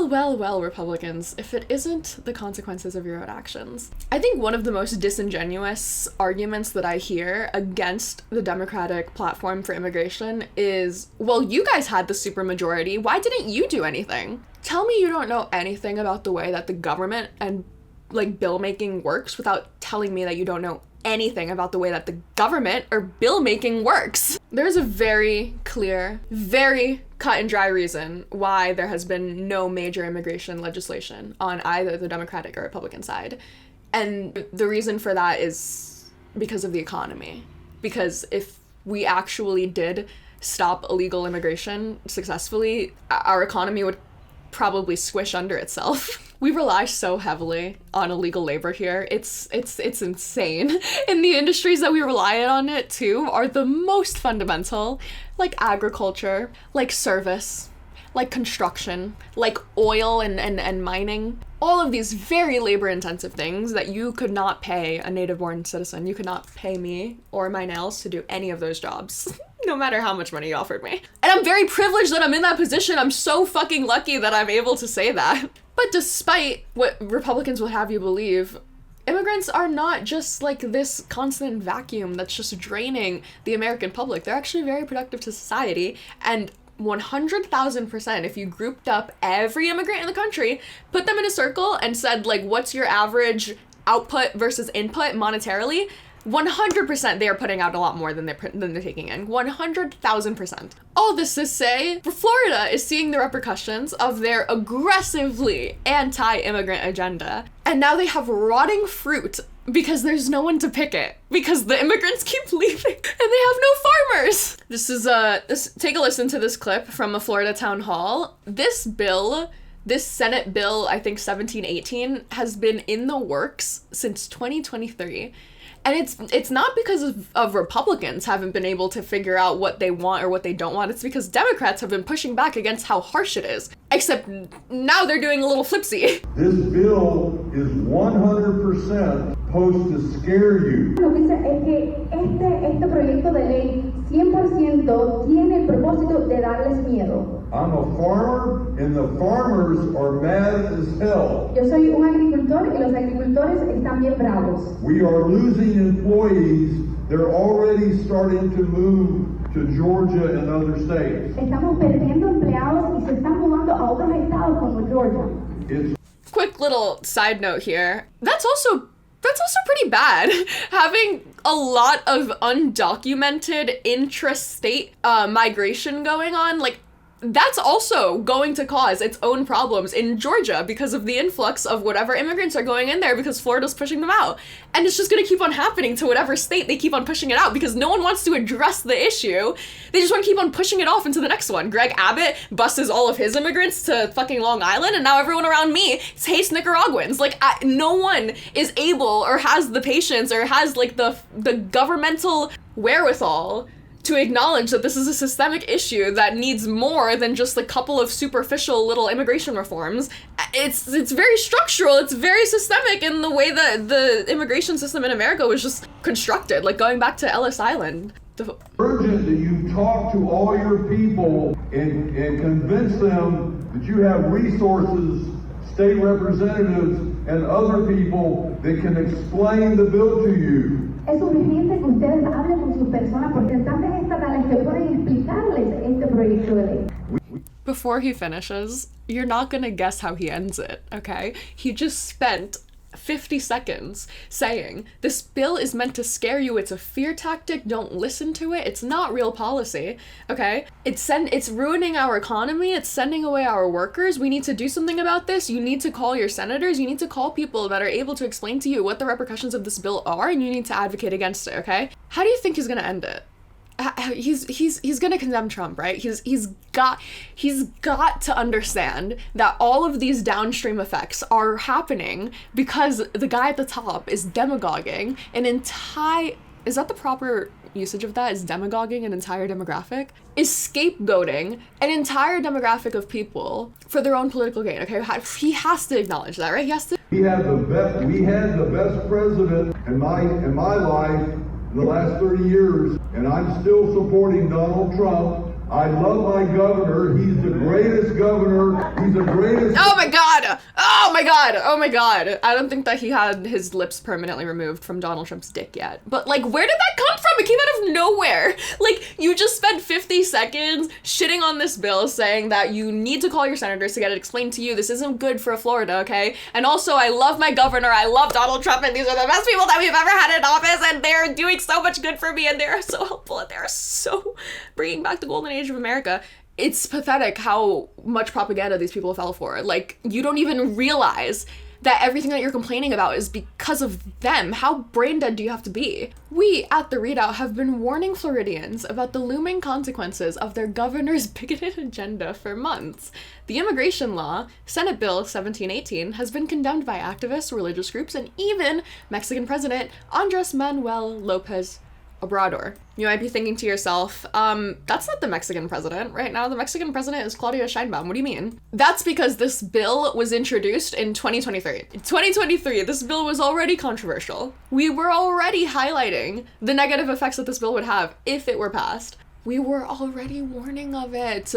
Well, Republicans, if it isn't the consequences of your own actions. I think one of the most disingenuous arguments that I hear against the Democratic platform for immigration is, well, you guys had the supermajority. Why didn't you do anything? Tell me you don't know anything about the way that the government and, like, bill making works without telling me that you don't know anything about the way that the government or bill making works. There's a very clear, very cut and dry reason why there has been no major immigration legislation on either the Democratic or Republican side. And the reason for that is because of the economy. Because if we actually did stop illegal immigration successfully, our economy would probably squish under itself. We rely so heavily on illegal labor here. It's insane. And the industries that we rely on it too are the most fundamental, like agriculture, like service, like construction, like oil and mining. All of these very labor-intensive things that you could not pay a native-born citizen. You could not pay me or my nails to do any of those jobs. No matter how much money you offered me. And I'm very privileged that I'm in that position. I'm so fucking lucky that I'm able to say that. But despite what Republicans will have you believe, immigrants are not just like this constant vacuum that's just draining the American public. They're actually very productive to society, and 100,000%, if you grouped up every immigrant in the country, put them in a circle and said, like, what's your average output versus input monetarily, 100% they are putting out a lot more than they're taking in. 100,000%. All this to say, Florida is seeing the repercussions of their aggressively anti-immigrant agenda, and now they have rotting fruit because there's no one to pick it, because the immigrants keep leaving and they have no farmers. Take a listen to this clip from a Florida town hall. This Senate bill, I think 1718, has been in the works since 2023. And it's not because of Republicans haven't been able to figure out what they want or what they don't want. It's because Democrats have been pushing back against how harsh it is. Except now they're doing a little flipsy. This bill is 100% supposed to scare you. Lo que dice es que este proyecto de ley 100% tiene el propósito de darles miedo. I'm a farmer, and the farmers are mad as hell. Yo soy un agricultor y los agricultores están bien bravos. We are losing employees. They're already starting to move to Georgia and other states. Estamos perdiendo empleados y se están mudando a otros estados como Georgia. Quick little side note here. That's also pretty bad. Having a lot of undocumented intrastate migration going on, like, that's also going to cause its own problems in Georgia because of the influx of whatever immigrants are going in there because Florida's pushing them out. And it's just going to keep on happening to whatever state they keep on pushing it out because no one wants to address the issue. They just want to keep on pushing it off into the next one. Greg Abbott buses all of his immigrants to fucking Long Island, and now everyone around me hates Nicaraguans. Like, no one is able or has the patience or has, like, the governmental wherewithal to acknowledge that this is a systemic issue that needs more than just a couple of superficial little immigration reforms. It's very structural, it's very systemic in the way that the immigration system in America was just constructed, like going back to Ellis Island. Urgent that you talk to all your people and convince them that you have resources, state representatives, and other people that can explain the bill to you. Es urgente que ustedes hablen con sus personas representantes estatales que pueden explicarles este proyecto de ley. Before he finishes, you're not gonna guess how he ends it, okay? He just spent 50 seconds saying, this bill is meant to scare you, it's a fear tactic, don't listen to it, it's not real policy, okay? It's ruining our economy, it's sending away our workers, we need to do something about this, you need to call your senators, you need to call people that are able to explain to you what the repercussions of this bill are, and you need to advocate against it, okay? How do you think he's gonna end it? He's gonna condemn Trump, right? He's got to understand that all of these downstream effects are happening because the guy at the top is demagoguing an entire, is that the proper usage of that? Is demagoguing an entire demographic? Is scapegoating an entire demographic of people for their own political gain, okay? He has to acknowledge that, right? He has to. We had the best president in my life in the last 30 years, and I'm still supporting Donald Trump I love my governor. He's the greatest governor. He's the greatest. Oh my god! Oh my god! Oh my god! I don't think that he had his lips permanently removed from Donald Trump's dick yet. But like, where did that come from? It came out of nowhere. Like, you just spent 50 seconds shitting on this bill, saying that you need to call your senators to get it explained to you. This isn't good for Florida, okay? And also, I love my governor. I love Donald Trump, and these are the best people that we've ever had in office, and they're doing so much good for me, and they're so helpful, and they're so bringing back the golden age of America. It's pathetic how much propaganda these people fell for. Like, you don't even realize that everything that you're complaining about is because of them. How brain dead do you have to be? We, at The Readout, have been warning Floridians about the looming consequences of their governor's bigoted agenda for months. The immigration law, Senate Bill 1718, has been condemned by activists, religious groups, and even Mexican President Andres Manuel Lopez Obrador. You might be thinking to yourself, that's not the Mexican president. Right now, the Mexican president is Claudia Sheinbaum. What do you mean? That's because this bill was introduced in 2023. In 2023, this bill was already controversial. We were already highlighting the negative effects that this bill would have if it were passed. We were already warning of it.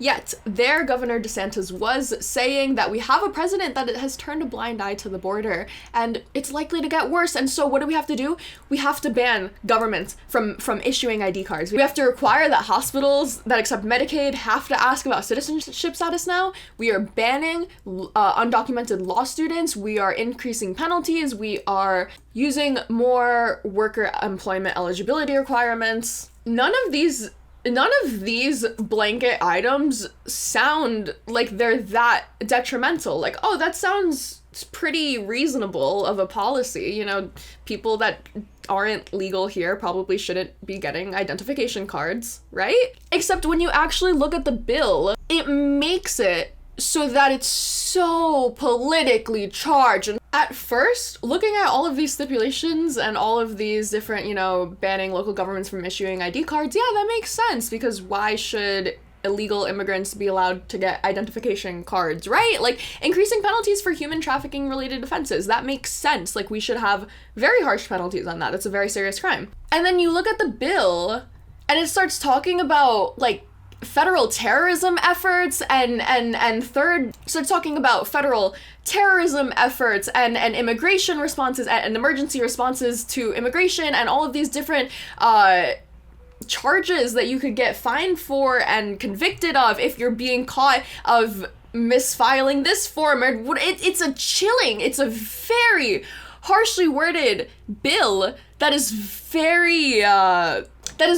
Yet, their Governor DeSantis was saying that we have a president that has turned a blind eye to the border, and it's likely to get worse. And so what do we have to do? We have to ban governments from issuing ID cards. We have to require that hospitals that accept Medicaid have to ask about citizenship status now. We are banning undocumented law students. We are increasing penalties. We are using more worker employment eligibility requirements. None of these blanket items sound like they're that detrimental. Like, oh, that sounds pretty reasonable of a policy. You know, people that aren't legal here probably shouldn't be getting identification cards, right? Except when you actually look at the bill, it makes it so that it's so politically charged. And at first, looking at all of these stipulations and all of these different, you know, banning local governments from issuing ID cards, yeah, that makes sense, because why should illegal immigrants be allowed to get identification cards, right? Like, increasing penalties for human trafficking related offenses, that makes sense. Like, we should have very harsh penalties on that. It's a very serious crime. And then you look at the bill and it starts talking about, like, federal terrorism efforts and third starts talking about federal terrorism efforts and immigration responses and emergency responses to immigration and all of these different charges that you could get fined for and convicted of if you're being caught of misfiling this form. It's a very harshly worded bill that is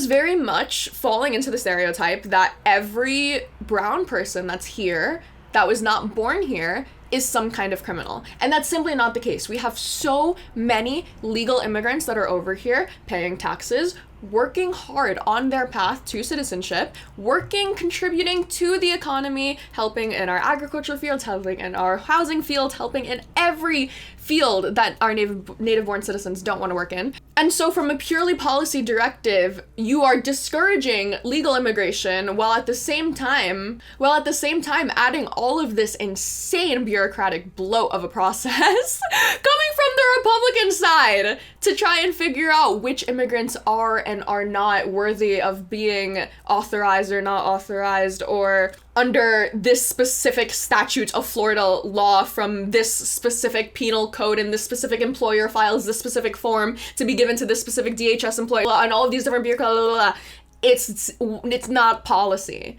very much falling into the stereotype that every brown person that's here, that was not born here, is some kind of criminal. And that's simply not the case. We have so many legal immigrants that are over here paying taxes, working hard on their path to citizenship, contributing to the economy, helping in our agriculture fields, helping in our housing field, helping in every field that our native-born citizens don't want to work in. And so from a purely policy directive, you are discouraging legal immigration while at the same time adding all of this insane bureaucratic bloat of a process coming from the Republican side to try and figure out which immigrants are and are not worthy of being authorized or not authorized, or under this specific statute of Florida law from this specific penal code and this specific employer files this specific form to be given to this specific DHS employee and all of these different bureaucratic. It's not policy.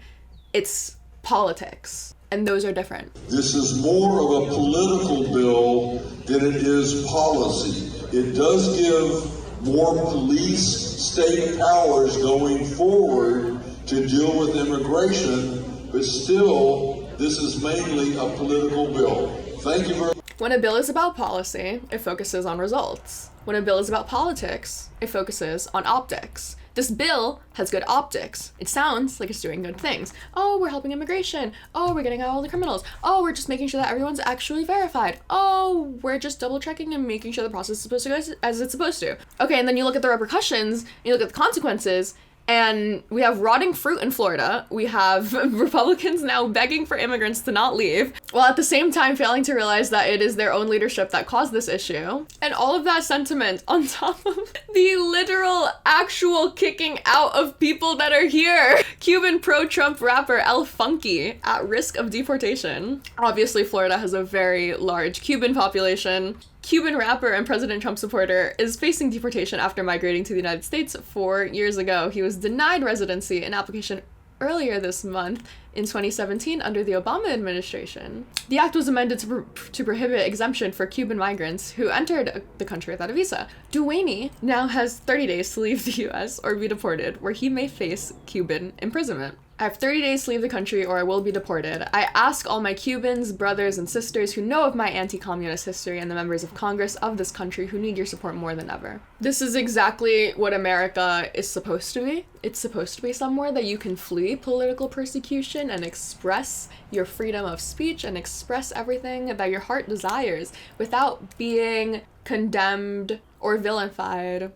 It's politics. And those are different. This is more of a political bill than it is policy. It does give more police state powers going forward to deal with immigration, but still, this is mainly a political bill. Thank you very much. When a bill is about policy, it focuses on results. When a bill is about politics, it focuses on optics. This bill has good optics. It sounds like it's doing good things. Oh, we're helping immigration. Oh, we're getting out all the criminals. Oh, we're just making sure that everyone's actually verified. Oh, we're just double checking and making sure the process is supposed to go as it's supposed to. Okay, and then you look at the repercussions, you look at the consequences, And we have rotting fruit in Florida. We have Republicans now begging for immigrants to not leave, while at the same time failing to realize that it is their own leadership that caused this issue. And all of that sentiment on top of the literal, actual kicking out of people that are here. Cuban pro-Trump rapper El Funky at risk of deportation. Obviously, Florida has a very large Cuban population. Cuban rapper and President Trump supporter is facing deportation after migrating to the United States 4 years ago. He was denied residency in application earlier this month in 2017 under the Obama administration. The act was amended to prohibit exemption for Cuban migrants who entered the country without a visa. Duaney now has 30 days to leave the US or be deported, where he may face Cuban imprisonment. I have 30 days to leave the country or I will be deported. I ask all my Cubans, brothers, and sisters who know of my anti-communist history and the members of Congress of this country who need your support more than ever. This is exactly what America is supposed to be. It's supposed to be somewhere that you can flee political persecution and express your freedom of speech and express everything that your heart desires without being condemned or vilified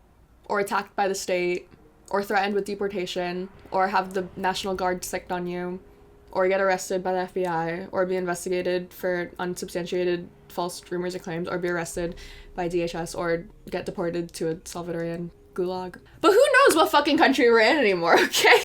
or attacked by the state, or threatened with deportation, or have the National Guard sicked on you, or get arrested by the FBI, or be investigated for unsubstantiated false rumors or claims, or be arrested by DHS, or get deported to a Salvadorian gulag. But who knows what fucking country we're in anymore, okay?